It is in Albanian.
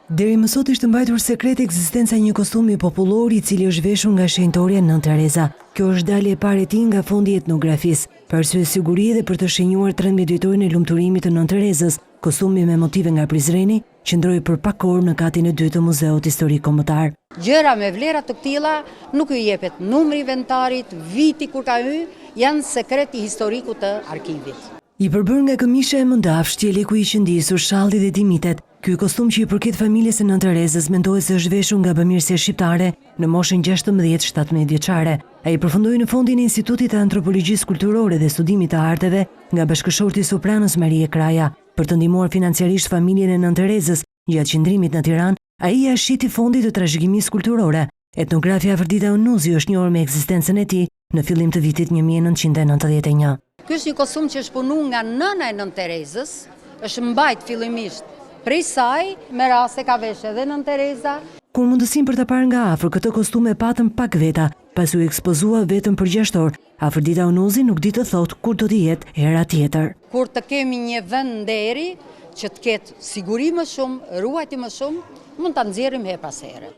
Deri më sot ishte mbajtur sekret ekzistenca e një kostumi popullor i cili është veshur nga shenjtoria Nën Tereza. Kjo është dalje e parë e tij nga fondi i etnografisë, për arsye sigurie dhe për të shenjuar 13 dhjetorin e lumturimit të Nën Terezës. Kostumi me motive nga Prizreni qëndroi për pak orë në katin e dytë të Muzeut Historik Kombëtar. Gjëra me vlera të tilla nuk i jepet numri inventarit, viti kur ka hyrë, janë sekreti historiku të arkivit. I përbër nga këmisha e mëndafsh, qeleku i qëndisur, shalli dhe dimitet, ky kostum që i përket familjes së Nën Terezës mendohet se është veshur nga bamirësia shqiptare në moshën 16-17 vjeçare. Ai përfundoi në fondin e Institutit të Antropologjisë Kulturore dhe Studimit të Arteve nga bashkëshorti Sopranës Marie Kraja. Për të ndihmuar financiarisht familjen e Nën Terezës gjatë qëndrimit në Tiranë, ai ia shiti fondi të trashëgimisë kulturore. Etnografja Afërdita Unuzi është njohur me ekzistencën e tij në fillim të vitit 1991. Ky është një kostum që është punuar nga nëna e Nën Terezës, është mbajt fillimisht prej saj, me raste ka veshë edhe Nën Tereza. Kur mundësinë për ta parë nga afër këtë kostum e patëm pak veta, pasi u ekspozua vetëm për 6 orë. Afërdita Unuzi nuk di të thotë kur do të jetë hera tjetër. Kur të kemi një vend nderi që të ketë siguri më shumë, ruajtje më shumë, mund ta nxjerrim her pas here.